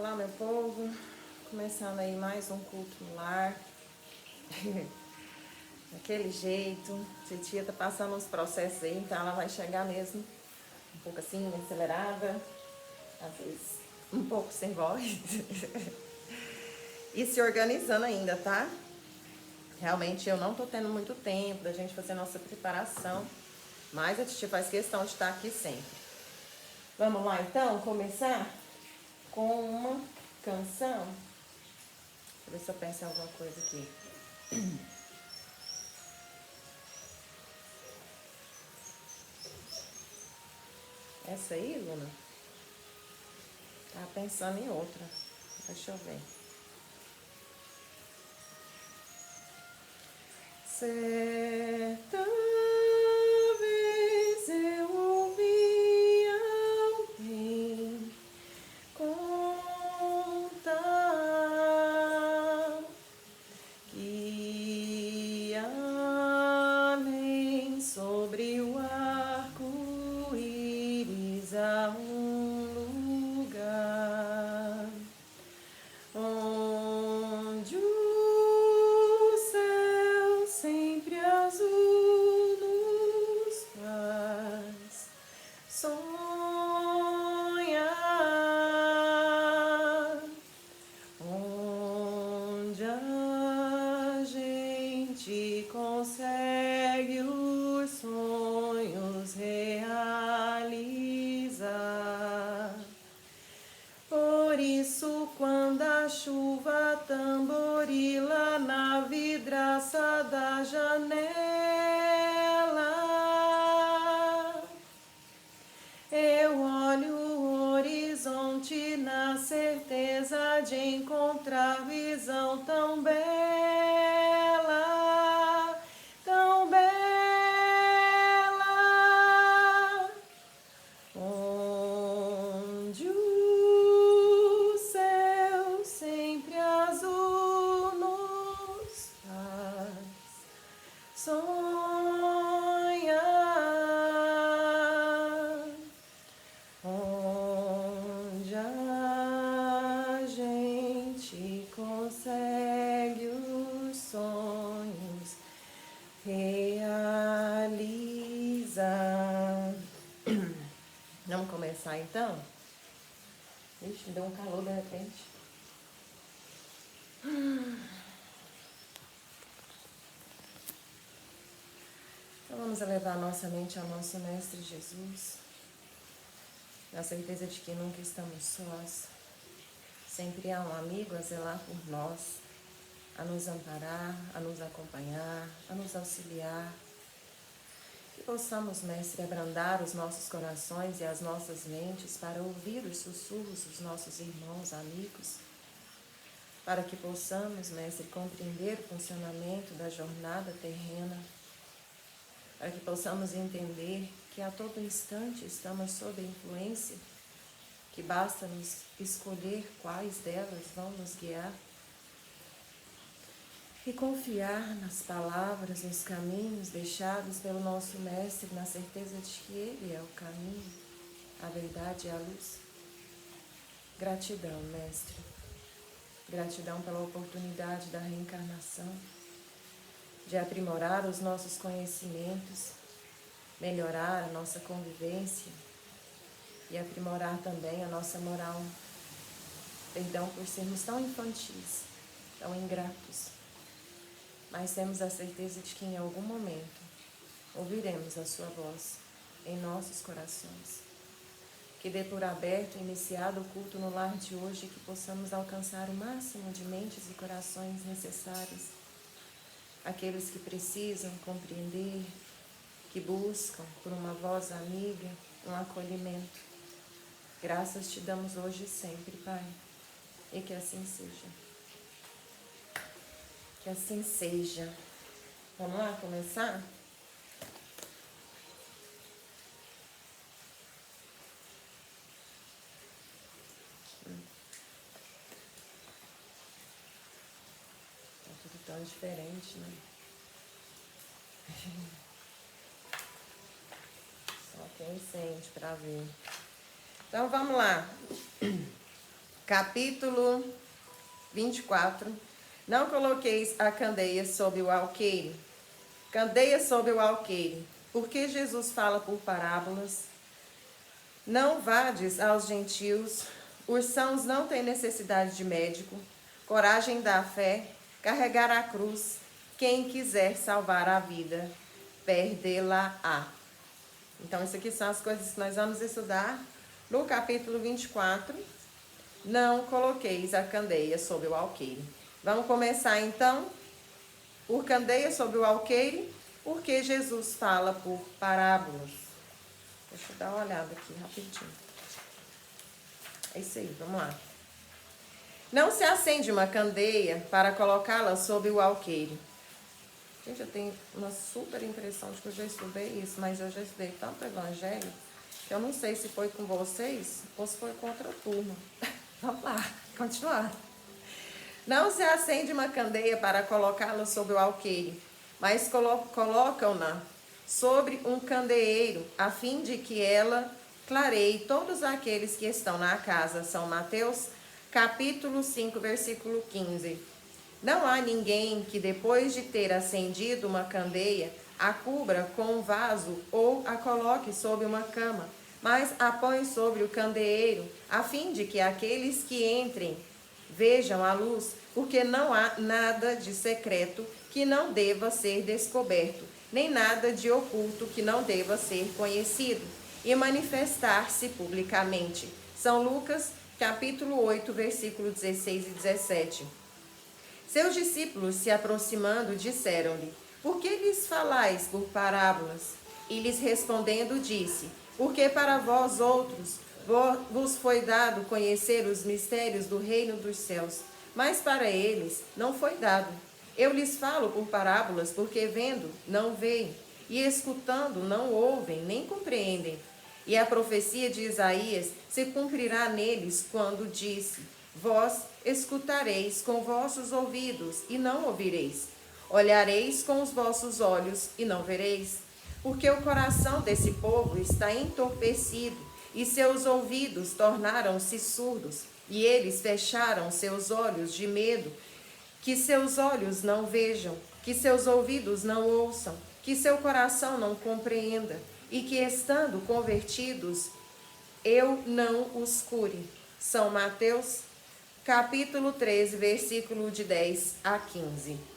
Olá, meu povo. Começando aí mais um culto no lar. Daquele jeito. Titia tá passando uns processos aí, então ela vai chegar mesmo um pouco assim, acelerada. Às vezes um pouco sem voz. E se organizando ainda, tá? Realmente eu não tô tendo muito tempo da gente fazer nossa preparação. Mas a titia faz questão de estar aqui sempre. Vamos lá então, começar com uma canção. Deixa eu ver se eu penso em alguma coisa aqui. Essa aí, Luna? Tava pensando em outra. Deixa eu ver. Certa vez eu ouvi alguém contar que além sobre o arco-íris há um lugar onde o céu sempre azul nos faz sonhar, onde a gente consegue os sonhos realizar. Por isso, quando a chuva tamborila na vidraça da janela, eu olho o horizonte na certeza de encontrar visão tão bela, tão bela, onde o céu sempre azul nos faz sonhar, onde a gente consegue os sonhos realizar. Vamos começar então? Ixi, me deu um calor de repente. Então vamos elevar nossa mente ao nosso Mestre Jesus, na certeza de que nunca estamos sós. Sempre há um amigo a zelar por nós, a nos amparar, a nos acompanhar, a nos auxiliar. Que possamos, Mestre, abrandar os nossos corações e as nossas mentes para ouvir os sussurros dos nossos irmãos, amigos, para que possamos, Mestre, compreender o funcionamento da jornada terrena, para que possamos entender que a todo instante estamos sob a influência, que basta nos escolher quais delas vão nos guiar, e confiar nas palavras, nos caminhos deixados pelo nosso Mestre, na certeza de que Ele é o caminho, a verdade e a luz. Gratidão, Mestre. Gratidão pela oportunidade da reencarnação, de aprimorar os nossos conhecimentos, melhorar a nossa convivência e aprimorar também a nossa moral. Perdão por sermos tão infantis, tão ingratos, mas temos a certeza de que em algum momento ouviremos a sua voz em nossos corações. Que dê por aberto e iniciado o culto no lar de hoje, que possamos alcançar o máximo de mentes e corações necessários. Aqueles que precisam compreender, que buscam por uma voz amiga, um acolhimento. Graças te damos hoje e sempre, Pai, e que assim seja. Que assim seja. Vamos lá começar? Tá tudo tão diferente, né? Só quem sente para ver. Então vamos lá. capítulo 24. Não coloqueis a candeia sobre o alqueire. Candeia sobre o alqueire. Porque Jesus fala por parábolas. Não vades aos gentios. Os sãos não têm necessidade de médico. Coragem da fé. Carregar a cruz. Quem quiser salvar a vida, perdê-la-á. Então, isso aqui são as coisas que nós vamos estudar no capítulo 24. Não coloqueis a candeia sobre o alqueire. Vamos começar, então, por candeia sobre o alqueire, porque Jesus fala por parábolas. Deixa eu dar uma olhada aqui rapidinho. É isso aí, vamos lá. Não se acende uma candeia para colocá-la sobre o alqueire. Gente, eu tenho uma super impressão de que eu já estudei isso, mas eu já estudei tanto evangelho que eu não sei se foi com vocês ou se foi com outra turma. Vamos lá, continuar. Não se acende uma candeia para colocá-la sobre o alqueire, mas colocam-na sobre um candeeiro, a fim de que ela clareie todos aqueles que estão na casa. São Mateus, capítulo 5, versículo 15. Não há ninguém que, depois de ter acendido uma candeia, a cubra com um vaso ou a coloque sobre uma cama, mas a põe sobre o candeeiro, a fim de que aqueles que entrem vejam a luz, porque não há nada de secreto que não deva ser descoberto, nem nada de oculto que não deva ser conhecido, e manifestar-se publicamente. São Lucas, capítulo 8, versículo 16 e 17. Seus discípulos, se aproximando, disseram-lhe: por que lhes falais por parábolas? E lhes respondendo disse: porque para vós outros vos foi dado conhecer os mistérios do reino dos céus, mas para eles não foi dado. Eu lhes falo por parábolas, porque vendo, não veem, e escutando, não ouvem, nem compreendem. E a profecia de Isaías se cumprirá neles, quando disse: vós escutareis com vossos ouvidos, e não ouvireis. Olhareis com os vossos olhos, e não vereis. Porque o coração desse povo está entorpecido, e seus ouvidos tornaram-se surdos, e eles fecharam seus olhos de medo, que seus olhos não vejam, que seus ouvidos não ouçam, que seu coração não compreenda, e que, estando convertidos, eu não os cure. São Mateus, capítulo 13, versículo de 10 a 15.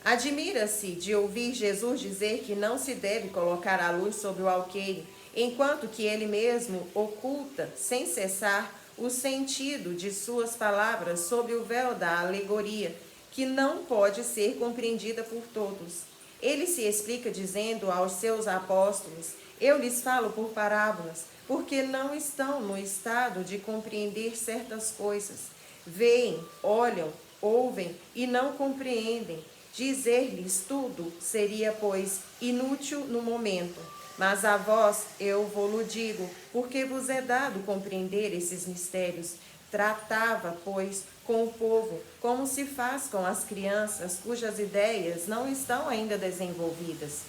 Admira-se de ouvir Jesus dizer que não se deve colocar a luz sobre o alqueire, enquanto que ele mesmo oculta, sem cessar, o sentido de suas palavras sobre o véu da alegoria, que não pode ser compreendida por todos. Ele se explica dizendo aos seus apóstolos: eu lhes falo por parábolas, porque não estão no estado de compreender certas coisas. Veem, olham, ouvem e não compreendem. Dizer-lhes tudo seria, pois, inútil no momento. Mas a vós eu vou-lo digo, porque vos é dado compreender esses mistérios. Tratava, pois, com o povo, como se faz com as crianças, cujas ideias não estão ainda desenvolvidas.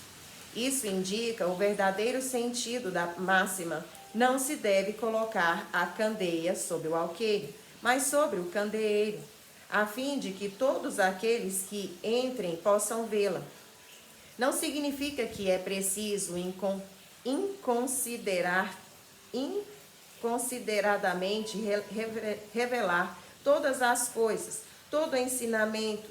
Isso indica o verdadeiro sentido da máxima: não se deve colocar a candeia sobre o alqueire, mas sobre o candeeiro, a fim de que todos aqueles que entrem possam vê-la. Não significa que é preciso inconsideradamente revelar todas as coisas, todo ensinamento.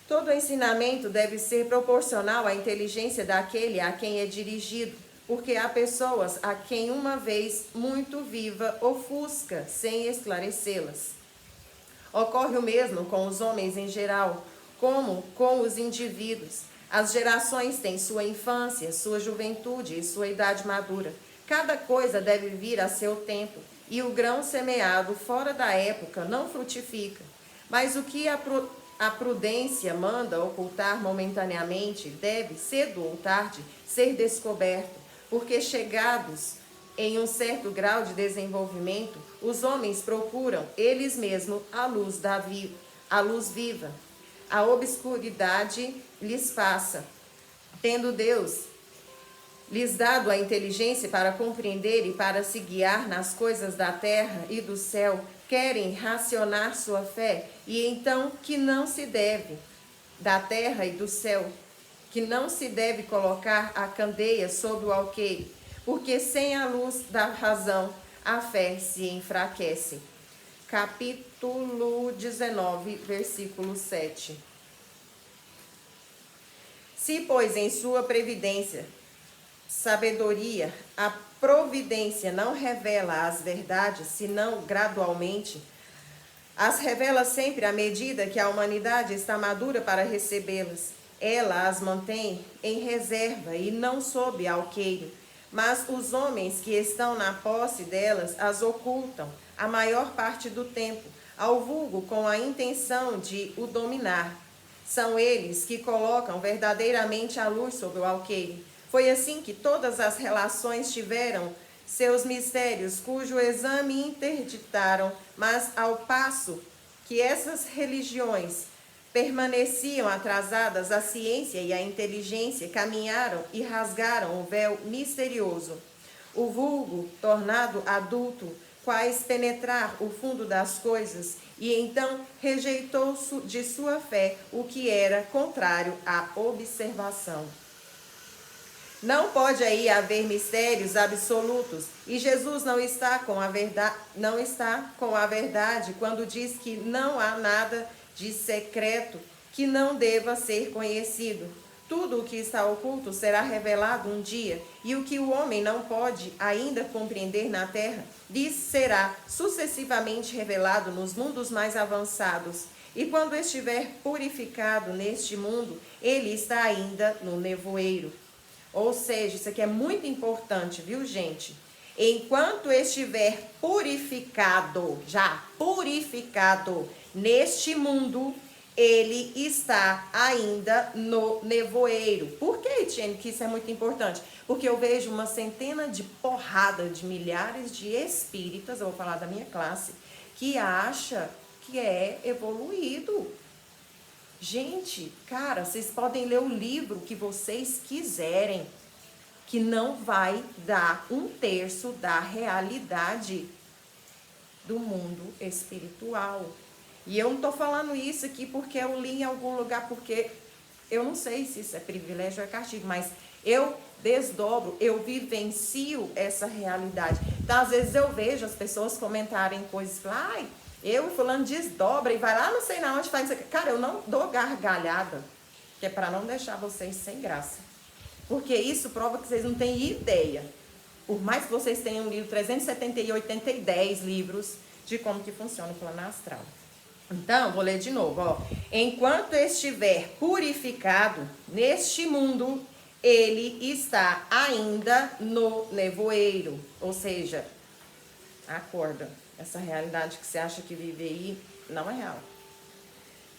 Todo ensinamento deve ser proporcional à inteligência daquele a quem é dirigido, porque há pessoas a quem uma vez muito viva ofusca sem esclarecê-las. Ocorre o mesmo com os homens em geral, como com os indivíduos. As gerações têm sua infância, sua juventude e sua idade madura. Cada coisa deve vir a seu tempo, e o grão semeado fora da época não frutifica. Mas o que a prudência manda ocultar momentaneamente deve, cedo ou tarde, ser descoberto, porque chegados em um certo grau de desenvolvimento, os homens procuram eles mesmos a luz viva. A obscuridade lhes passa. Tendo Deus lhes dado a inteligência para compreender e para se guiar nas coisas da terra e do céu, querem racionar sua fé, e então que não se deve, da terra e do céu, que não se deve colocar a candeia sobre o alqueire, porque sem a luz da razão a fé se enfraquece. Capítulo 19, versículo 7. Se, pois, em sua previdência, sabedoria, a providência não revela as verdades, senão gradualmente, as revela sempre à medida que a humanidade está madura para recebê-las. Ela as mantém em reserva e não sob alqueire, mas os homens que estão na posse delas as ocultam a maior parte do tempo, ao vulgo com a intenção de o dominar. São eles que colocam verdadeiramente a luz sobre o alqueire. Foi assim que todas as relações tiveram seus mistérios, cujo exame interditaram, mas ao passo que essas religiões permaneciam atrasadas, a ciência e a inteligência caminharam e rasgaram o véu misterioso. O vulgo, tornado adulto, quais penetrar o fundo das coisas, e então rejeitou de sua fé o que era contrário à observação. Não pode aí haver mistérios absolutos, e Jesus não está com a verdade quando diz que não há nada de secreto que não deva ser conhecido. Tudo o que está oculto será revelado um dia, e o que o homem não pode ainda compreender na terra, lhe será sucessivamente revelado nos mundos mais avançados. E quando estiver purificado neste mundo, ele está ainda no nevoeiro. Ou seja, isso aqui é muito importante, viu, gente? Enquanto estiver purificado, já purificado neste mundo, ele está ainda no nevoeiro. Por que, Etienne, que isso é muito importante? Porque eu vejo uma centena de porrada de milhares de espíritas, eu vou falar da minha classe, que acha que é evoluído. Gente, cara, vocês podem ler o livro que vocês quiserem, que não vai dar 1/3 da realidade do mundo espiritual. E eu não tô falando isso aqui porque eu li em algum lugar, porque eu não sei se isso é privilégio ou é castigo, mas eu desdobro, eu vivencio essa realidade. Então, às vezes eu vejo as pessoas comentarem coisas, ai, eu e fulano desdobra e vai lá não sei na onde faz isso. Cara, eu não dou gargalhada, que é para não deixar vocês sem graça. Porque isso prova que vocês não têm ideia. Por mais que vocês tenham lido 378, 10 livros de como que funciona o plano astral. Então, vou ler de novo, ó. Enquanto estiver purificado neste mundo, ele está ainda no nevoeiro. Ou seja, acorda. Essa realidade que você acha que vive aí não é real.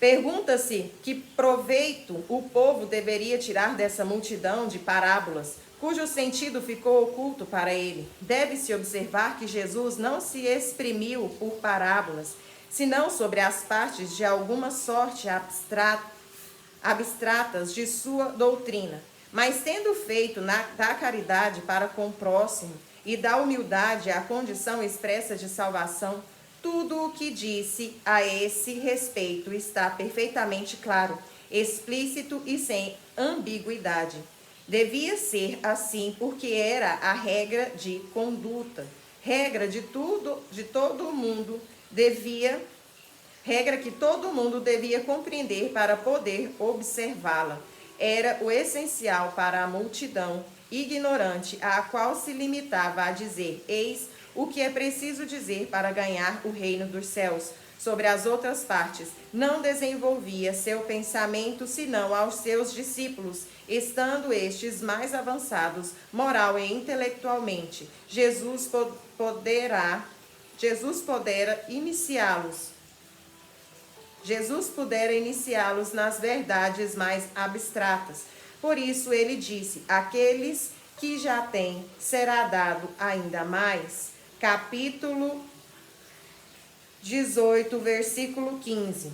Pergunta-se que proveito o povo deveria tirar dessa multidão de parábolas, cujo sentido ficou oculto para ele. Deve-se observar que Jesus não se exprimiu por parábolas, senão sobre as partes de alguma sorte abstratas de sua doutrina, mas tendo feito da caridade para com o próximo e da humildade a condição expressa de salvação, tudo o que disse a esse respeito está perfeitamente claro, explícito e sem ambiguidade. Devia ser assim porque era a regra de conduta, regra que todo mundo devia compreender para poder observá-la. Era o essencial para a multidão ignorante, a qual se limitava a dizer: eis o que é preciso dizer para ganhar o reino dos céus. Sobre as outras partes, não desenvolvia seu pensamento senão aos seus discípulos, estando estes mais avançados, moral e intelectualmente. Jesus pudera iniciá-los nas verdades mais abstratas. Por isso ele disse: aqueles que já têm será dado ainda mais. Capítulo 18, versículo 15.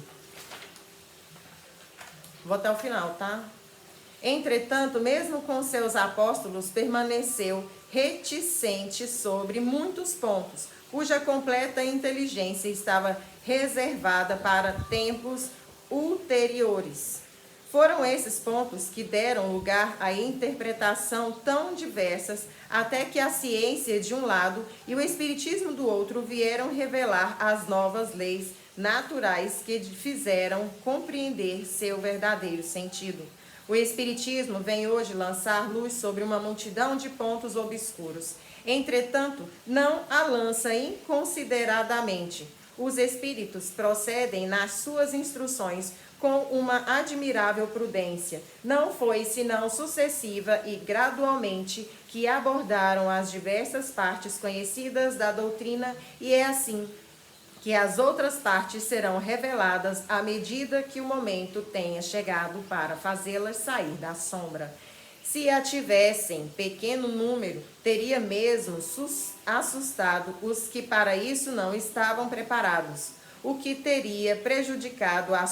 Vou até o final, tá? Entretanto, mesmo com seus apóstolos, permaneceu reticente sobre muitos pontos, cuja completa inteligência estava reservada para tempos ulteriores. Foram esses pontos que deram lugar a interpretação tão diversas, até que a ciência de um lado e o espiritismo do outro vieram revelar as novas leis naturais que fizeram compreender seu verdadeiro sentido. O espiritismo vem hoje lançar luz sobre uma multidão de pontos obscuros. Entretanto, não a lança inconsideradamente. Os espíritos procedem nas suas instruções com uma admirável prudência. Não foi senão sucessiva e gradualmente que abordaram as diversas partes conhecidas da doutrina, e é assim que as outras partes serão reveladas à medida que o momento tenha chegado para fazê-las sair da sombra. Se a tivessem pequeno número, teria mesmo assustado os que para isso não estavam preparados, o que teria prejudicado a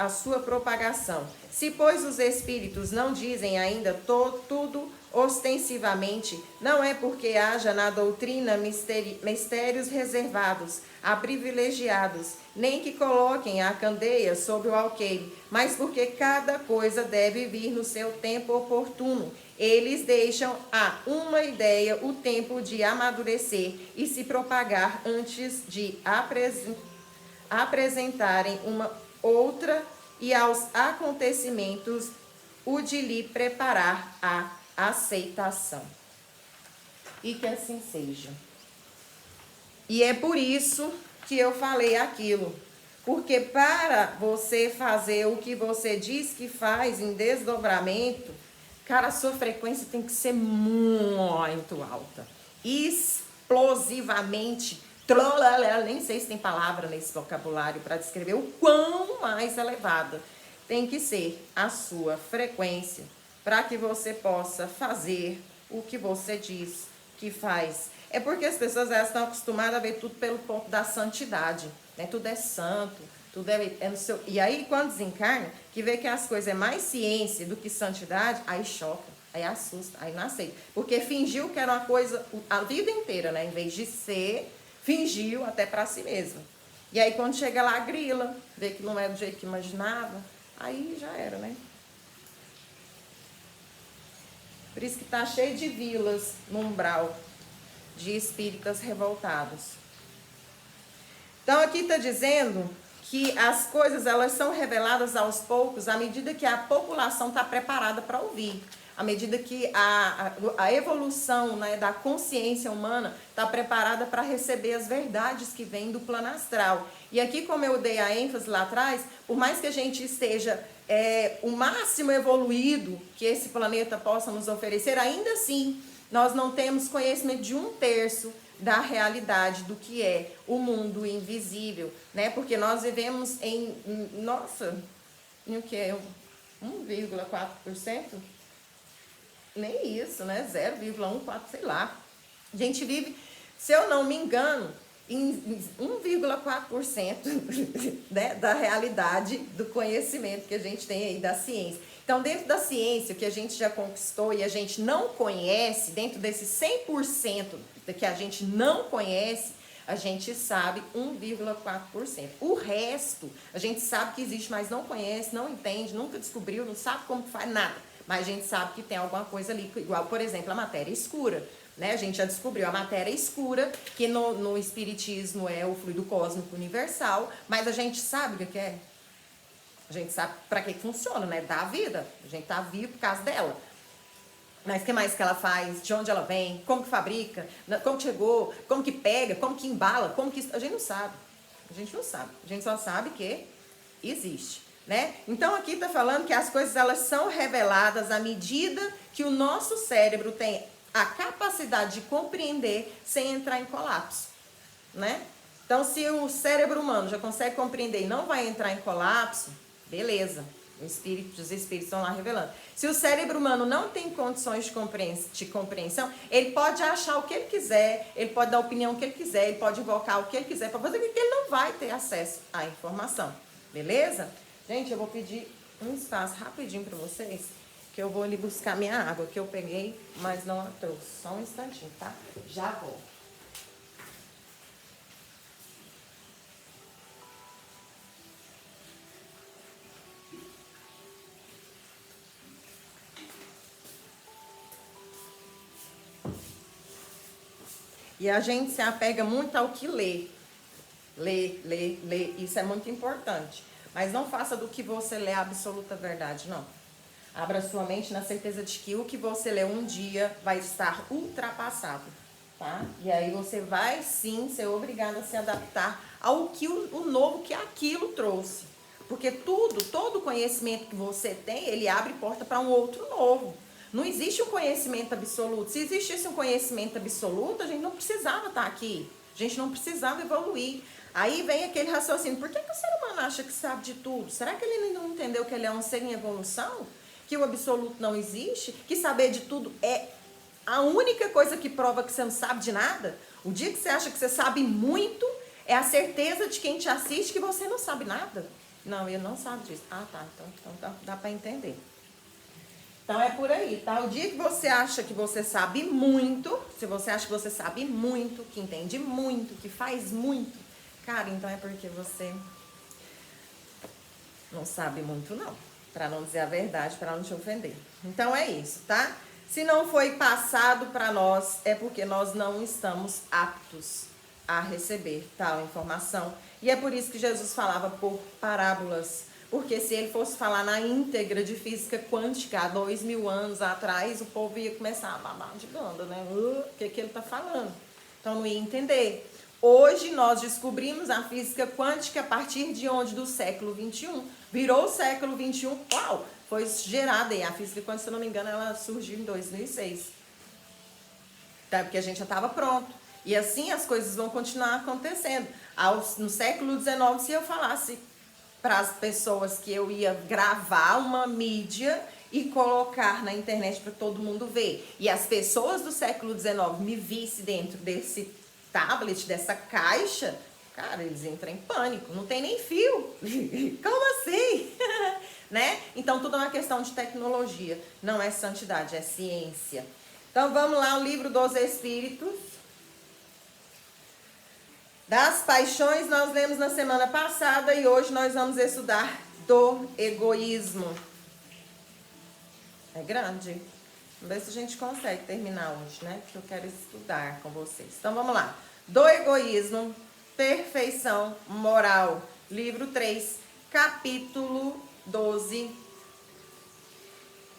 sua propagação. Se, pois, os espíritos não dizem ainda tudo ostensivamente, não é porque haja na doutrina mistérios reservados a privilegiados, nem que coloquem a candeia sobre o alqueire, mas porque cada coisa deve vir no seu tempo oportuno. Eles deixam a uma ideia o tempo de amadurecer e se propagar antes de apresentarem uma outra, e aos acontecimentos o de lhe preparar a aceitação. E que assim seja. E é por isso que eu falei aquilo. Porque para você fazer o que você diz que faz em desdobramento, cara, a sua frequência tem que ser muito alta. Explosivamente. Nem sei se tem palavra nesse vocabulário para descrever o quão mais elevada tem que ser a sua frequência, para que você possa fazer o que você diz que faz. É porque as pessoas elas estão acostumadas a ver tudo pelo ponto da santidade, né? Tudo é santo, tudo é no seu... E aí, quando desencarna, que vê que as coisas é mais ciência do que santidade, aí choca, aí assusta, aí não aceita. Porque fingiu que era uma coisa a vida inteira, né? Em vez de ser, fingiu até para si mesmo. E aí, quando chega lá, grila, vê que não é do jeito que imaginava, aí já era, né? Por isso que está cheio de vilas no umbral de espíritas revoltados. Então aqui está dizendo que as coisas elas são reveladas aos poucos à medida que a população está preparada para ouvir. À medida que a evolução, né, da consciência humana está preparada para receber as verdades que vêm do plano astral. E aqui, como eu dei a ênfase lá atrás, por mais que a gente esteja o máximo evoluído que esse planeta possa nos oferecer, ainda assim, nós não temos conhecimento de 1/3 da realidade do que é o mundo invisível, né? Porque nós vivemos em o que é 1,4%? Nem isso, né? 0,14, sei lá. A gente vive, se eu não me engano, em 1,4% né, da realidade do conhecimento que a gente tem aí da ciência. Então, dentro da ciência que a gente já conquistou e a gente não conhece, dentro desse 100% que a gente não conhece, a gente sabe 1,4%. O resto, a gente sabe que existe, mas não conhece, não entende, nunca descobriu, não sabe como faz nada. Mas a gente sabe que tem alguma coisa ali, igual, por exemplo, a matéria escura. Né? A gente já descobriu a matéria escura, que no espiritismo é o fluido cósmico universal, mas a gente sabe o que é. A gente sabe para que funciona, né? Dá vida. A gente tá vivo por causa dela. Mas o que mais que ela faz? De onde ela vem? Como que fabrica? Como que chegou? Como que pega? Como que embala? Como que... A gente não sabe. A gente não sabe. A gente só sabe que existe. Né? Então aqui está falando que as coisas elas são reveladas à medida que o nosso cérebro tem a capacidade de compreender sem entrar em colapso, né? Então se o cérebro humano já consegue compreender e não vai entrar em colapso, beleza, os espíritos estão lá revelando. Se o cérebro humano não tem condições de compreensão, ele pode achar o que ele quiser, ele pode dar a opinião que ele quiser, ele pode invocar o que ele quiser para fazer, porque ele não vai ter acesso à informação, beleza? Gente, eu vou pedir um espaço rapidinho para vocês, que eu vou ali buscar minha água, que eu peguei, mas não a trouxe. Só um instantinho, tá? Já vou. E a gente se apega muito ao que lê. Lê, lê, lê. Isso é muito importante. Mas não faça do que você lê a absoluta verdade, não. Abra sua mente na certeza de que o que você lê um dia vai estar ultrapassado, tá? E aí você vai sim ser obrigado a se adaptar ao que o novo que aquilo trouxe. Porque todo conhecimento que você tem, ele abre porta para um outro novo. Não existe um conhecimento absoluto. Se existisse um conhecimento absoluto, a gente não precisava estar aqui. A gente não precisava evoluir. Aí vem aquele raciocínio. Por que o ser humano acha que sabe de tudo? Será que ele não entendeu que ele é um ser em evolução? Que o absoluto não existe? Que saber de tudo é a única coisa que prova que você não sabe de nada? O dia que você acha que você sabe muito, é a certeza de quem te assiste que você não sabe nada. Não, ele não sabe disso. Ah, tá. Então dá para entender. Então é por aí, tá? O dia que você acha que você sabe muito, se você acha que você sabe muito, que entende muito, que faz muito, cara, então é porque você não sabe muito, não. Pra não dizer a verdade, pra não te ofender. Então é isso, tá? Se não foi passado pra nós, é porque nós não estamos aptos a receber tal informação. E é por isso que Jesus falava por parábolas. Porque se ele fosse falar na íntegra de física quântica há 2000 anos atrás, o povo ia começar a babar de banda, né? O que ele tá falando? Então não ia entender. Hoje nós descobrimos a física quântica a partir de onde? Do século XXI. Virou o século XXI, uau! Foi gerada aí. A física quântica, se eu não me engano, ela surgiu em 2006. Tá? Porque a gente já estava pronto. E assim as coisas vão continuar acontecendo. No século XIX, se eu falasse para as pessoas que eu ia gravar uma mídia e colocar na internet para todo mundo ver, e as pessoas do século XIX me vissem dentro desse tablet, dessa caixa, cara, eles entram em pânico, não tem nem fio. Como assim? Né? Então tudo é uma questão de tecnologia, não é santidade, é ciência. Então vamos lá, o livro dos Espíritos. Das paixões nós lemos na semana passada e hoje nós vamos estudar do egoísmo. É grande. Vamos ver se a gente consegue terminar hoje, né? Porque eu quero estudar com vocês. Então vamos lá. Do egoísmo, perfeição moral. Livro 3, capítulo 12.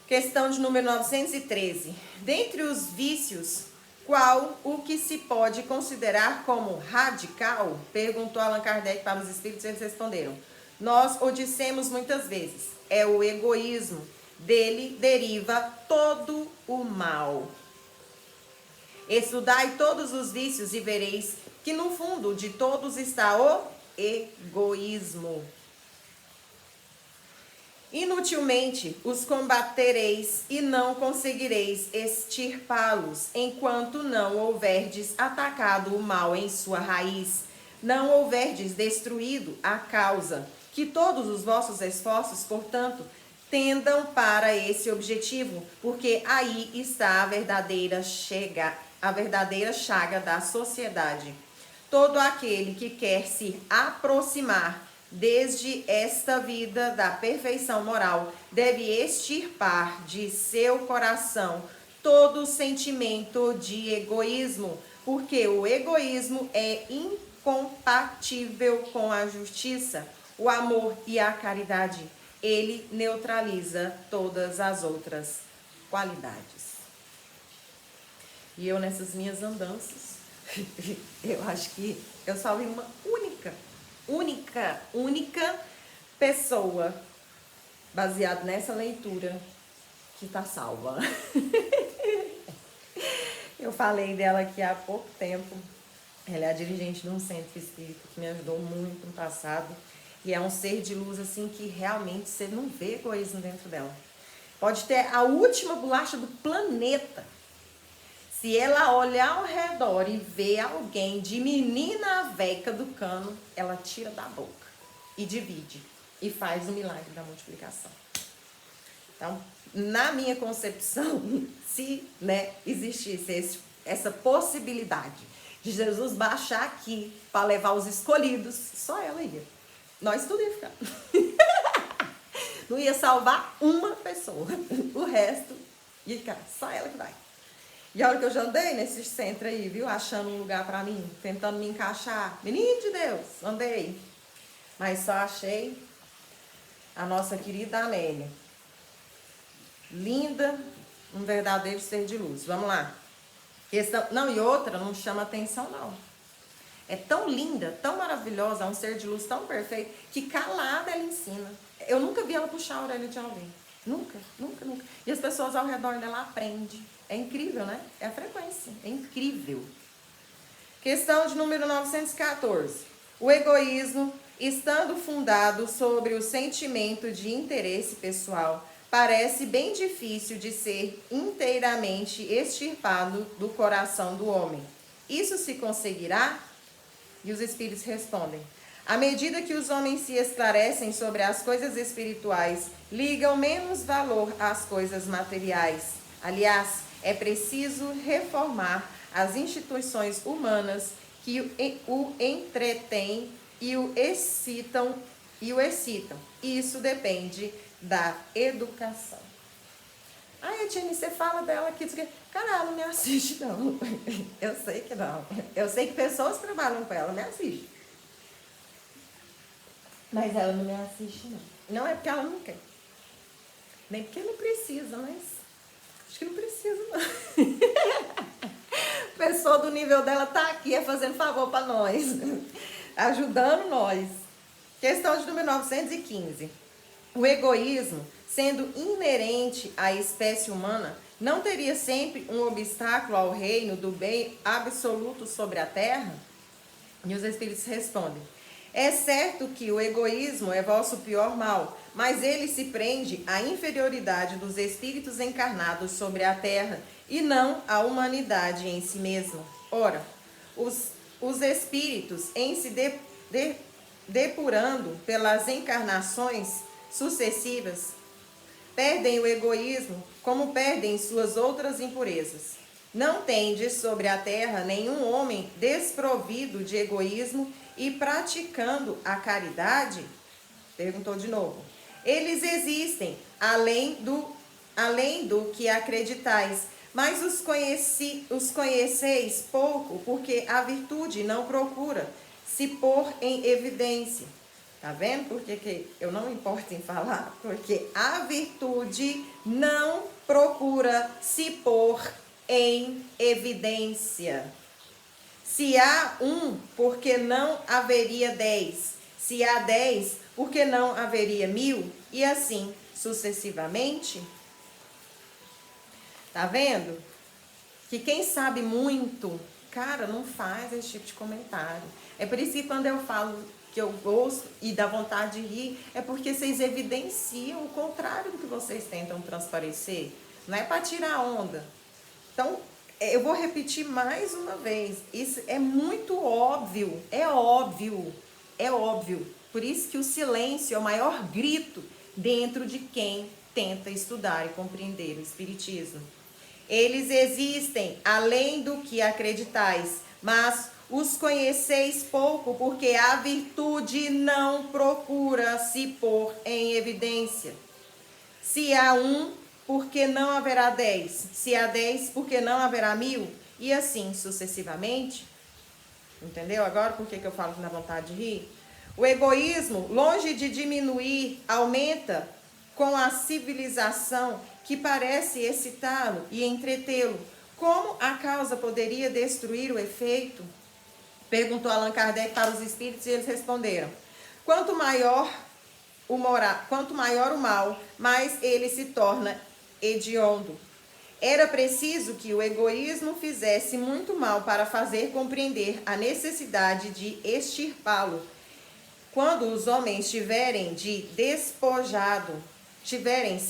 Questão de número 913. Dentre os vícios, qual o que se pode considerar como radical? Perguntou Allan Kardec para os espíritos e eles responderam. Nós o dissemos muitas vezes, é o egoísmo, dele deriva todo o mal. Estudai todos os vícios e vereis que no fundo de todos está o egoísmo. Inutilmente os combatereis e não conseguireis extirpá-los, enquanto não houverdes atacado o mal em sua raiz, não houverdes destruído a causa. Que todos os vossos esforços, portanto, tendam para esse objetivo, porque aí está a verdadeira chaga da sociedade. Todo aquele que quer se aproximar desde esta vida da perfeição moral, deve extirpar de seu coração todo sentimento de egoísmo, porque o egoísmo é incompatível com a justiça, o amor e a caridade. Ele neutraliza todas as outras qualidades. E eu, nessas minhas andanças, eu acho que eu só vi uma única pessoa, baseado nessa leitura, que tá salva. Eu falei dela aqui há pouco tempo. Ela é a dirigente de um centro espírita que me ajudou muito no passado. E é um ser de luz, assim, que realmente você não vê egoísmo dentro dela. Pode ter a última bolacha do planeta. Se ela olhar ao redor e ver alguém de menina a veca do cano, ela tira da boca e divide e faz o milagre da multiplicação. Então, na minha concepção, se, né, existisse essa possibilidade de Jesus baixar aqui para levar os escolhidos, só ela ia. Nós tudo ia ficar. Não ia salvar uma pessoa. O resto ia ficar. Só ela que vai. E a hora que eu já andei nesse centro aí, viu? Achando um lugar pra mim, tentando me encaixar. Menino de Deus, andei. Mas só achei a nossa querida Amélia. Linda, um verdadeiro ser de luz. Vamos lá. Não, e outra, não chama atenção, não. É tão linda, tão maravilhosa, é um ser de luz tão perfeito, que calada ela ensina. Eu nunca vi ela puxar a orelha de alguém. Nunca, nunca, nunca. E as pessoas ao redor dela aprendem. É incrível, né? É a frequência. É incrível. Questão de número 914. O egoísmo, estando fundado sobre o sentimento de interesse pessoal, parece bem difícil de ser inteiramente extirpado do coração do homem. Isso se conseguirá? E os espíritos respondem: à medida que os homens se esclarecem sobre as coisas espirituais, ligam menos valor às coisas materiais. Aliás, é preciso reformar as instituições humanas que o entretêm e o excitam. Isso depende da educação. Ai, Etienne, você fala dela aqui, cara, ela não me assiste, não. Eu sei que não. Eu sei que pessoas que trabalham com ela me assistem. Mas ela não me assiste, não. Não é porque ela não quer. Nem porque não precisa, mas acho que não precisa, não. Pessoa do nível dela tá aqui, fazendo favor para nós. Ajudando nós. Questão de número 915. O egoísmo, sendo inerente à espécie humana, não teria sempre um obstáculo ao reino do bem absoluto sobre a terra? E os espíritos respondem: é certo que o egoísmo é vosso pior mal, mas ele se prende à inferioridade dos espíritos encarnados sobre a terra e não à humanidade em si mesma. Ora, os espíritos, em se depurando pelas encarnações sucessivas, perdem o egoísmo como perdem suas outras impurezas. Não tende sobre a terra nenhum homem desprovido de egoísmo e praticando a caridade? Perguntou de novo. Eles existem, além do que acreditais, mas os conheceis pouco, porque a virtude não procura se pôr em evidência. Tá vendo por que eu não me importo em falar? Porque a virtude não procura se pôr em evidência. Se há um, por que não haveria 10? Se há 10, por que não haveria 1000? E assim sucessivamente. Tá vendo? Que quem sabe muito, cara, não faz esse tipo de comentário. É por isso que quando eu falo que eu ouço e dá vontade de rir, é porque vocês evidenciam o contrário do que vocês tentam transparecer. Não é para tirar onda. Então, eu vou repetir mais uma vez. Isso é muito óbvio. É óbvio. É óbvio. Por isso que o silêncio é o maior grito dentro de quem tenta estudar e compreender o Espiritismo. Eles existem, além do que acreditais, mas os conheceis pouco, porque a virtude não procura se pôr em evidência. Se há um, por que não haverá 10? Se há 10, por que não haverá 1000? E assim sucessivamente. Entendeu agora por que eu falo que dá vontade de rir? O egoísmo, longe de diminuir, aumenta com a civilização que parece excitá-lo e entretê-lo. Como a causa poderia destruir o efeito? Perguntou Allan Kardec para os espíritos e eles responderam: quanto maior o mal, mais ele se torna hediondo. Era preciso que o egoísmo fizesse muito mal para fazer compreender a necessidade de extirpá-lo. Quando os homens tiverem se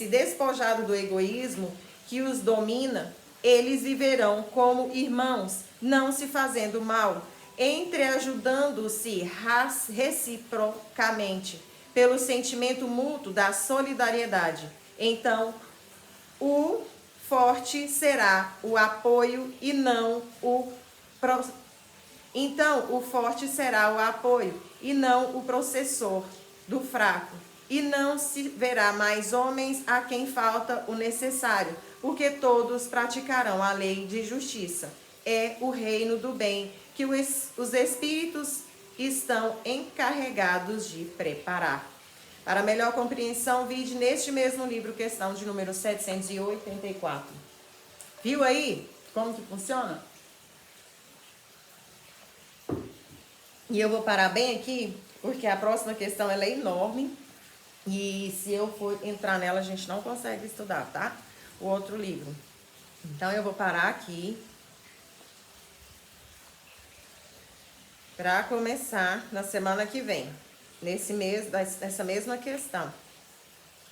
despojado do egoísmo que os domina, eles viverão como irmãos, não se fazendo mal, entreajudando-se reciprocamente, pelo sentimento mútuo da solidariedade. Então, o forte será o apoio e não o processor do fraco. E não se verá mais homens a quem falta o necessário, porque todos praticarão a lei de justiça. É o reino do bem que os espíritos estão encarregados de preparar. Para melhor compreensão, vide neste mesmo livro, questão de número 784. Viu aí como que funciona? E eu vou parar bem aqui, porque a próxima questão ela é enorme. E se eu for entrar nela, a gente não consegue estudar, tá? O outro livro. Então, eu vou parar aqui para começar na semana que vem, nesse mês, nessa mesma questão.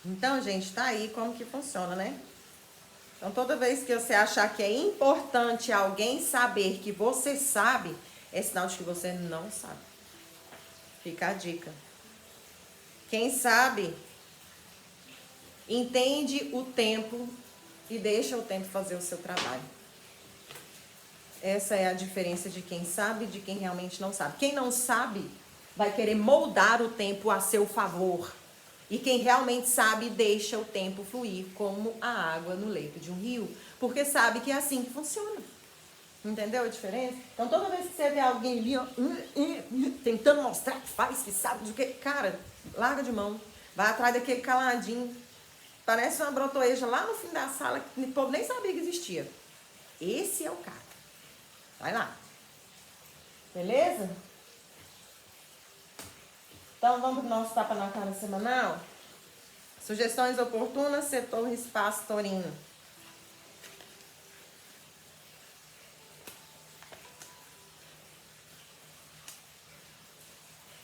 Então, gente, tá aí como que funciona, né? Então, toda vez que você achar que é importante alguém saber que você sabe, é sinal de que você não sabe. Fica a dica. Quem sabe, entende o tempo e deixa o tempo fazer o seu trabalho. Essa é a diferença de quem sabe e de quem realmente não sabe. Quem não sabe vai querer moldar o tempo a seu favor. E quem realmente sabe deixa o tempo fluir como a água no leito de um rio. Porque sabe que é assim que funciona. Entendeu a diferença? Então toda vez que você vê alguém ali, ó, tentando mostrar que faz, que sabe do que, cara, larga de mão. Vai atrás daquele caladinho. Parece uma brotoeja lá no fim da sala que o povo nem sabia que existia. Esse é o cara. Vai lá. Beleza? Então vamos para o nosso tapa na cara semanal. Sugestões oportunas, setor espaço taurino.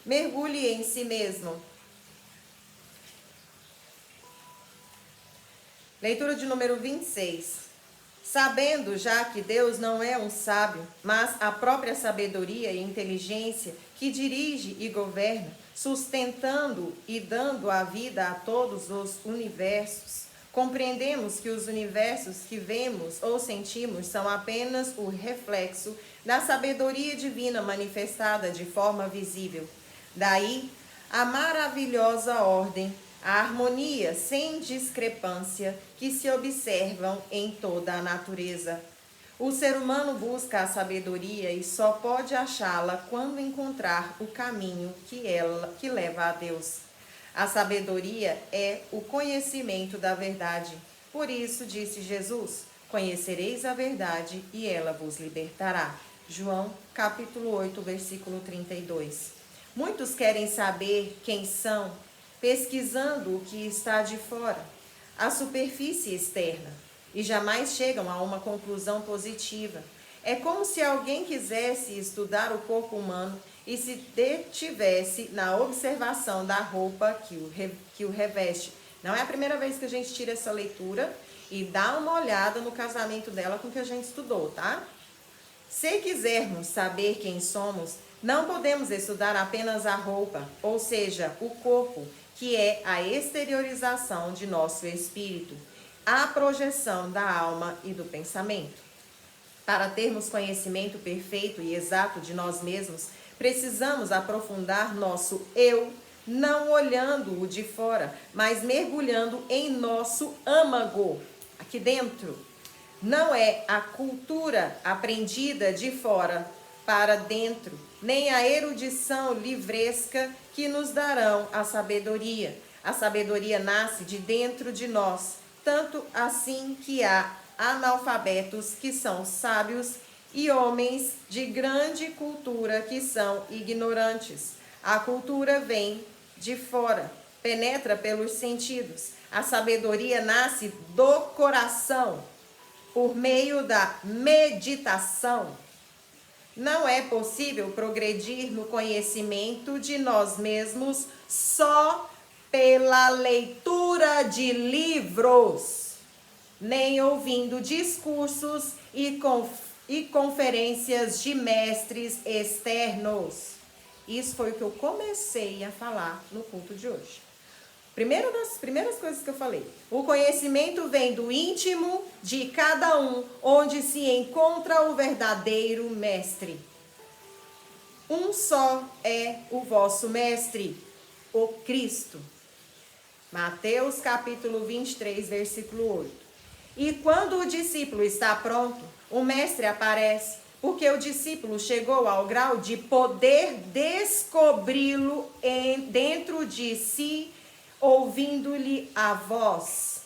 Mergulhe em si mesmo. Leitura de número 26. Sabendo já que Deus não é um sábio, mas a própria sabedoria e inteligência que dirige e governa, sustentando e dando a vida a todos os universos, compreendemos que os universos que vemos ou sentimos são apenas o reflexo da sabedoria divina manifestada de forma visível. Daí, a maravilhosa ordem, a harmonia sem discrepância que se observam em toda a natureza. O ser humano busca a sabedoria e só pode achá-la quando encontrar o caminho que leva a Deus. A sabedoria é o conhecimento da verdade. Por isso disse Jesus: conhecereis a verdade e ela vos libertará. João, capítulo 8, versículo 32. Muitos querem saber quem são, pesquisando o que está de fora, a superfície externa, e jamais chegam a uma conclusão positiva. É como se alguém quisesse estudar o corpo humano e se detivesse na observação da roupa que o reveste. Não é a primeira vez que a gente tira essa leitura e dá uma olhada no casamento dela com o que a gente estudou, tá? Se quisermos saber quem somos, não podemos estudar apenas a roupa, ou seja, o corpo, que é a exteriorização de nosso espírito, a projeção da alma e do pensamento. Para termos conhecimento perfeito e exato de nós mesmos, precisamos aprofundar nosso eu, não olhando o de fora, mas mergulhando em nosso âmago, aqui dentro. Não é a cultura aprendida de fora para dentro, nem a erudição livresca que nos darão a sabedoria. A sabedoria nasce de dentro de nós, tanto assim que há analfabetos que são sábios e homens de grande cultura que são ignorantes. A cultura vem de fora, penetra pelos sentidos. A sabedoria nasce do coração, por meio da meditação. Não é possível progredir no conhecimento de nós mesmos só pela leitura de livros, nem ouvindo discursos e conferências de mestres externos. Isso foi o que eu comecei a falar no culto de hoje. Das primeiras coisas que eu falei. O conhecimento vem do íntimo de cada um, onde se encontra o verdadeiro mestre. Um só é o vosso mestre, o Cristo. Mateus capítulo 23, versículo 8. E quando o discípulo está pronto, o mestre aparece, porque o discípulo chegou ao grau de poder descobri-lo dentro de si, ouvindo-lhe a voz.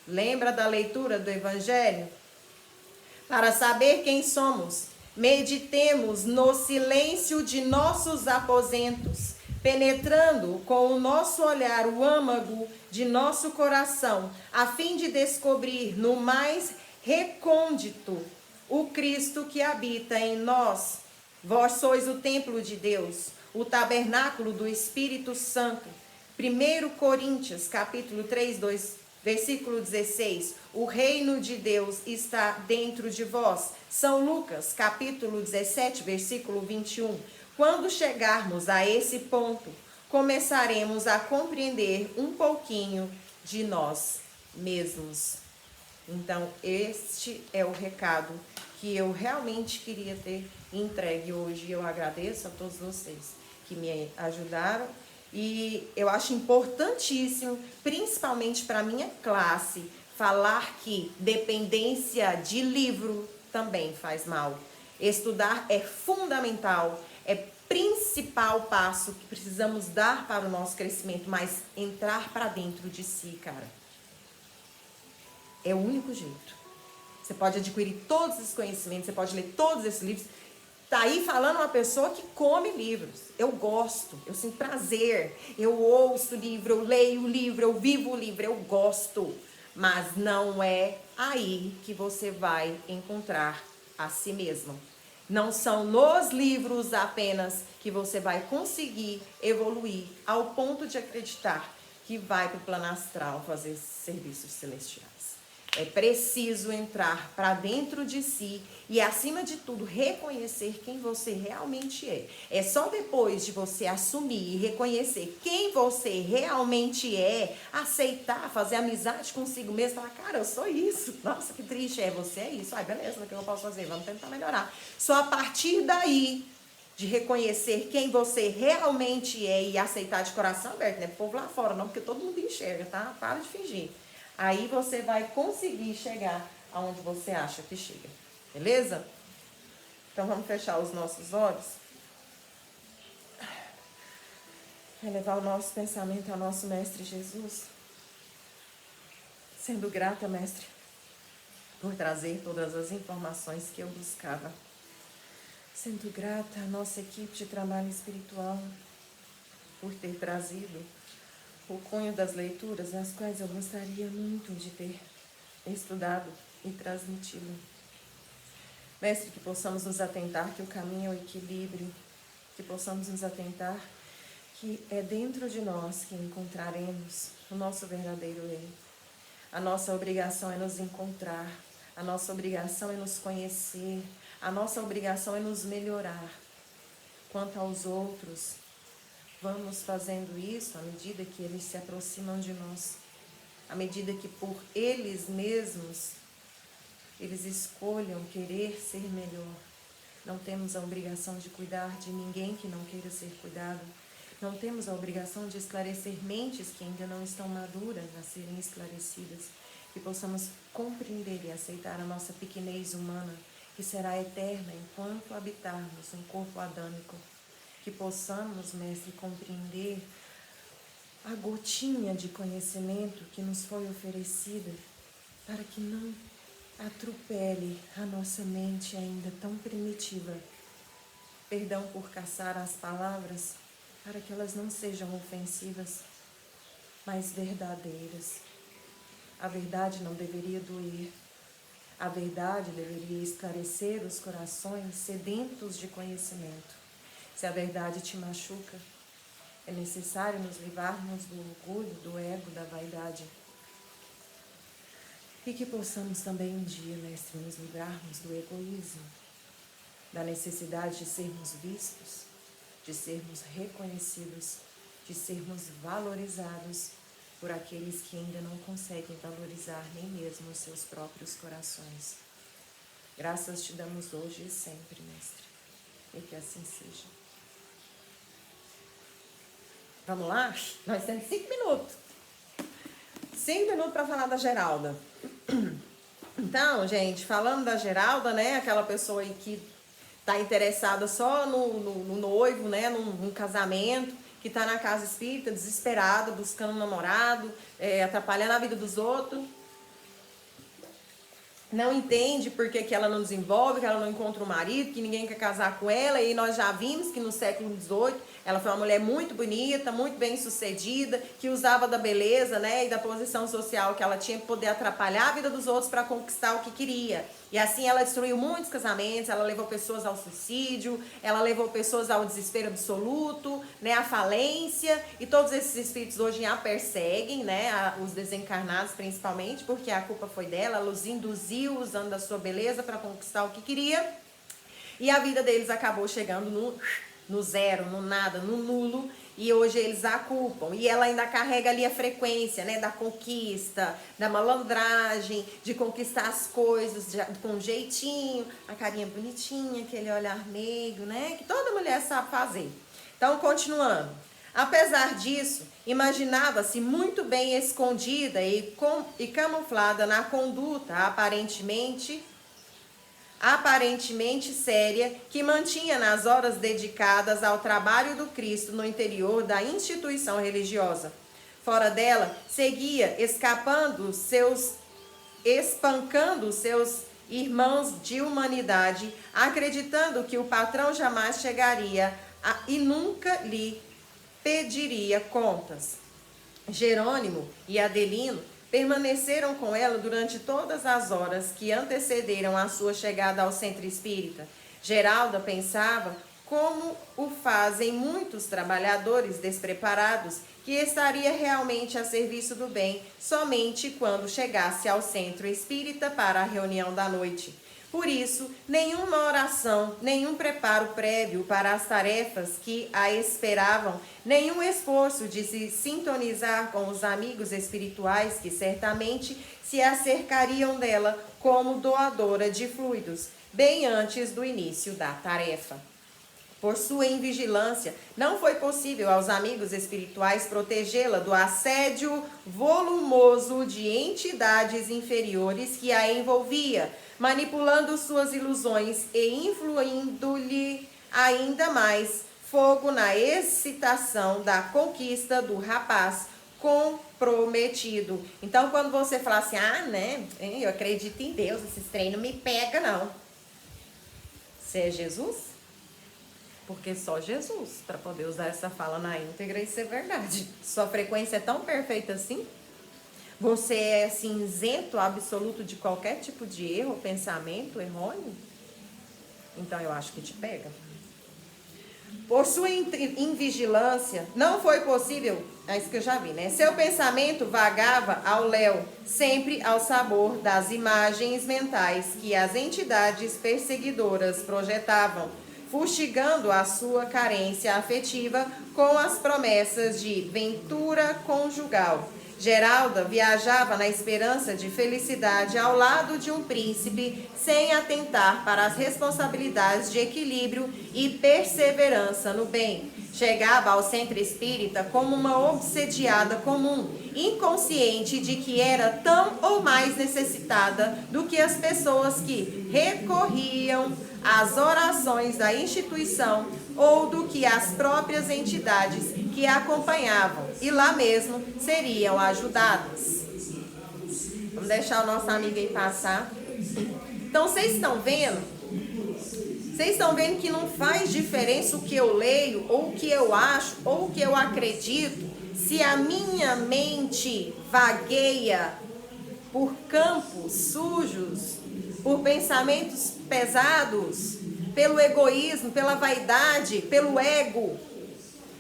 Lembra da leitura do Evangelho? Para saber quem somos, meditemos no silêncio de nossos aposentos, penetrando com o nosso olhar o âmago de nosso coração, a fim de descobrir no mais recôndito o Cristo que habita em nós. Vós sois o templo de Deus, o tabernáculo do Espírito Santo. 1 Coríntios, capítulo 3, versículo 16. O reino de Deus está dentro de vós. São Lucas, capítulo 17, versículo 21. Quando chegarmos a esse ponto, começaremos a compreender um pouquinho de nós mesmos. Então, este é o recado que eu realmente queria ter entregue hoje. Eu agradeço a todos vocês que me ajudaram. E eu acho importantíssimo, principalmente para a minha classe, falar que dependência de livro também faz mal. Estudar é fundamental, é principal passo que precisamos dar para o nosso crescimento, mas entrar para dentro de si, cara, é o único jeito. Você pode adquirir todos esses conhecimentos, você pode ler todos esses livros. Tá aí falando uma pessoa que come livros. Eu gosto, eu sinto prazer. Eu ouço livro, eu leio o livro, eu vivo o livro, eu gosto. Mas não é aí que você vai encontrar a si mesmo. Não são nos livros apenas que você vai conseguir evoluir ao ponto de acreditar que vai para o plano astral fazer serviços celestiais. É preciso entrar para dentro de si e, acima de tudo, reconhecer quem você realmente é. É só depois de você assumir e reconhecer quem você realmente é, aceitar, fazer amizade consigo mesmo, falar, cara, eu sou isso. Nossa, que triste, você é isso. Ai, beleza, o que eu posso fazer? Vamos tentar melhorar. Só a partir daí, de reconhecer quem você realmente é e aceitar de coração aberto, né? O povo lá fora, não, porque todo mundo enxerga, tá? Para de fingir. Aí você vai conseguir chegar aonde você acha que chega. Beleza? Então vamos fechar os nossos olhos. Elevar o nosso pensamento ao nosso Mestre Jesus. Sendo grata, Mestre, por trazer todas as informações que eu buscava. Sendo grata à nossa equipe de trabalho espiritual por ter trazido o cunho das leituras, as quais eu gostaria muito de ter estudado e transmitido. Mestre, que possamos nos atentar que o caminho é o equilíbrio, que possamos nos atentar que é dentro de nós que encontraremos o nosso verdadeiro eu. A nossa obrigação é nos encontrar, a nossa obrigação é nos conhecer, a nossa obrigação é nos melhorar. Quanto aos outros, vamos fazendo isso à medida que eles se aproximam de nós, à medida que por eles mesmos, eles escolham querer ser melhor. Não temos a obrigação de cuidar de ninguém que não queira ser cuidado. Não temos a obrigação de esclarecer mentes que ainda não estão maduras a serem esclarecidas. Que possamos compreender e aceitar a nossa pequenez humana, que será eterna enquanto habitarmos um corpo adâmico. Que possamos, Mestre, compreender a gotinha de conhecimento que nos foi oferecida, para que não atropele a nossa mente ainda tão primitiva. Perdão por caçar as palavras, para que elas não sejam ofensivas, mas verdadeiras. A verdade não deveria doer. A verdade deveria esclarecer os corações sedentos de conhecimento. Se a verdade te machuca, é necessário nos livrarmos do orgulho, do ego, da vaidade. E que possamos também um dia, Mestre, nos livrarmos do egoísmo, da necessidade de sermos vistos, de sermos reconhecidos, de sermos valorizados por aqueles que ainda não conseguem valorizar nem mesmo os seus próprios corações. Graças te damos hoje e sempre, Mestre, e que assim seja. Vamos lá? Nós temos 5 minutos. 5 minutos para falar da Geralda. Então, gente, falando da Geralda, né? Aquela pessoa aí que tá interessada só no noivo, né? Num casamento, que tá na casa espírita, desesperada, buscando um namorado, atrapalhando a vida dos outros. Não entende por que ela não desenvolve, que ela não encontra um marido, que ninguém quer casar com ela. E nós já vimos que no século XVIII ela foi uma mulher muito bonita, muito bem sucedida, que usava da beleza, né, e da posição social que ela tinha para poder atrapalhar a vida dos outros para conquistar o que queria. E assim ela destruiu muitos casamentos, ela levou pessoas ao suicídio, ela levou pessoas ao desespero absoluto, né, à falência. E todos esses espíritos hoje a perseguem, né, os desencarnados principalmente, porque a culpa foi dela, ela os induziu usando da sua beleza para conquistar o que queria. E a vida deles acabou chegando no zero, no nada, no nulo, e hoje eles a culpam. E ela ainda carrega ali a frequência, né, da conquista, da malandragem, de conquistar as coisas com jeitinho, a carinha bonitinha, aquele olhar meigo, né, que toda mulher sabe fazer. Então, continuando. Apesar disso, imaginava-se muito bem escondida e camuflada na conduta aparentemente séria, que mantinha nas horas dedicadas ao trabalho do Cristo no interior da instituição religiosa. Fora dela, seguia espancando seus irmãos de humanidade, acreditando que o patrão jamais chegaria e nunca lhe pediria contas. Jerônimo e Adelino permaneceram com ela durante todas as horas que antecederam a sua chegada ao centro espírita. Geralda pensava, como o fazem muitos trabalhadores despreparados, que estaria realmente a serviço do bem somente quando chegasse ao centro espírita para a reunião da noite. Por isso, nenhuma oração, nenhum preparo prévio para as tarefas que a esperavam, nenhum esforço de se sintonizar com os amigos espirituais que certamente se acercariam dela como doadora de fluidos, bem antes do início da tarefa. Por sua invigilância, não foi possível aos amigos espirituais protegê-la do assédio volumoso de entidades inferiores que a envolvia, manipulando suas ilusões e influindo-lhe ainda mais fogo na excitação da conquista do rapaz comprometido. Então, quando você fala assim, eu acredito em Deus, esses treinos não me pegam, não. Você é Jesus? Porque só Jesus, para poder usar essa fala na íntegra e ser verdade. Sua frequência é tão perfeita assim? Você é assim, isento absoluto de qualquer tipo de erro, pensamento errôneo? Então eu acho que te pega. Por sua invigilância, não foi possível, é isso que eu já vi, né? Seu pensamento vagava ao léu, sempre ao sabor das imagens mentais que as entidades perseguidoras projetavam, fustigando a sua carência afetiva com as promessas de ventura conjugal. Geralda viajava na esperança de felicidade ao lado de um príncipe, sem atentar para as responsabilidades de equilíbrio e perseverança no bem. Chegava ao centro espírita como uma obsediada comum, inconsciente de que era tão ou mais necessitada do que as pessoas que recorriam às orações da instituição ou do que as próprias entidades que a acompanhavam e lá mesmo seriam ajudadas. Vamos deixar o nosso amigo aí passar. Então, vocês estão vendo? Vocês estão vendo que não faz diferença o que eu leio, ou o que eu acho, ou o que eu acredito, se a minha mente vagueia por campos sujos, por pensamentos pesados, pelo egoísmo, pela vaidade, pelo ego.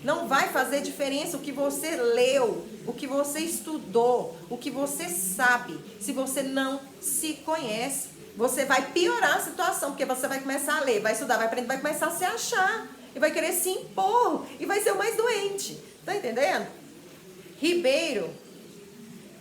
Não vai fazer diferença o que você leu, o que você estudou, o que você sabe. Se você não se conhece, você vai piorar a situação, porque você vai começar a ler, vai estudar, vai aprender, vai começar a se achar. E vai querer se impor, e vai ser o mais doente. Tá entendendo? Ribeiro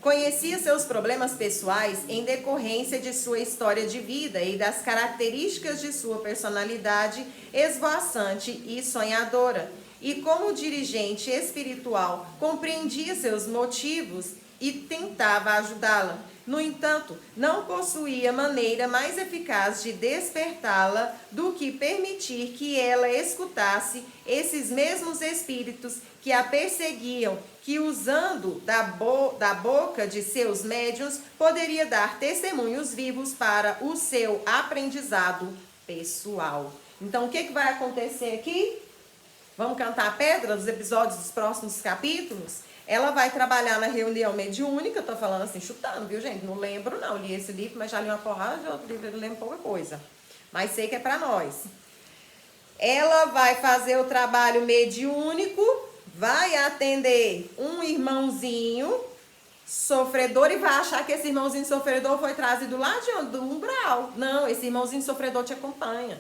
Conhecia seus problemas pessoais em decorrência de sua história de vida e das características de sua personalidade esvoaçante e sonhadora. E como dirigente espiritual, compreendia seus motivos e tentava ajudá-la. No entanto, não possuía maneira mais eficaz de despertá-la do que permitir que ela escutasse esses mesmos espíritos que a perseguiam, que usando da boca de seus médiuns, poderia dar testemunhos vivos para o seu aprendizado pessoal. Então, o que vai acontecer aqui? Vamos cantar a pedra dos episódios dos próximos capítulos? Ela vai trabalhar na reunião mediúnica, eu tô falando assim, chutando, viu, gente? Não lembro, não. Li esse livro, mas já li uma porrada de outro livro, eu lembro pouca coisa. Mas sei que é para nós. Ela vai fazer o trabalho mediúnico, vai atender um irmãozinho sofredor e vai achar que esse irmãozinho sofredor foi trazido lá de onde? Do umbral. Não, esse irmãozinho sofredor te acompanha.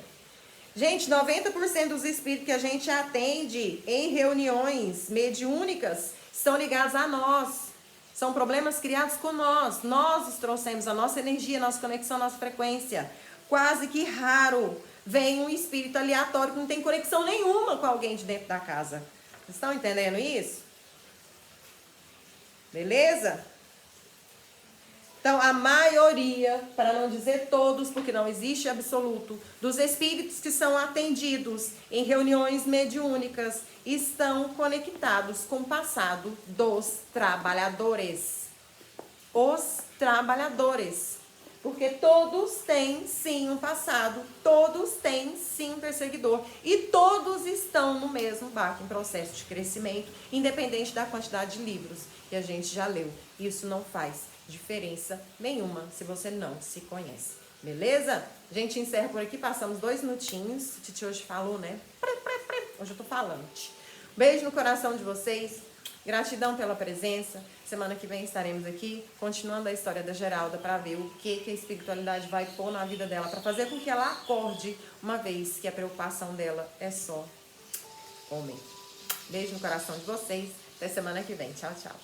Gente, 90% dos espíritos que a gente atende em reuniões mediúnicas estão ligados a nós. São problemas criados com nós. Nós os trouxemos, a nossa energia, a nossa conexão, a nossa frequência. Quase que raro vem um espírito aleatório que não tem conexão nenhuma com alguém de dentro da casa. Vocês estão entendendo isso? Beleza? Então, a maioria, para não dizer todos, porque não existe absoluto, dos espíritos que são atendidos em reuniões mediúnicas estão conectados com o passado dos trabalhadores. Os trabalhadores. Porque todos têm, sim, um passado, todos têm, sim, um perseguidor. E todos estão no mesmo barco, em processo de crescimento, independente da quantidade de livros que a gente já leu. Isso não faz diferença nenhuma se você não se conhece. Beleza? A gente encerra por aqui, passamos 2 minutinhos. Titi hoje falou, né? Hoje eu tô falante. Beijo no coração de vocês. Gratidão pela presença. Semana que vem estaremos aqui, continuando a história da Geralda, para ver o que a espiritualidade vai pôr na vida dela, para fazer com que ela acorde, uma vez que a preocupação dela é só comer. Beijo no coração de vocês. Até semana que vem. Tchau, tchau.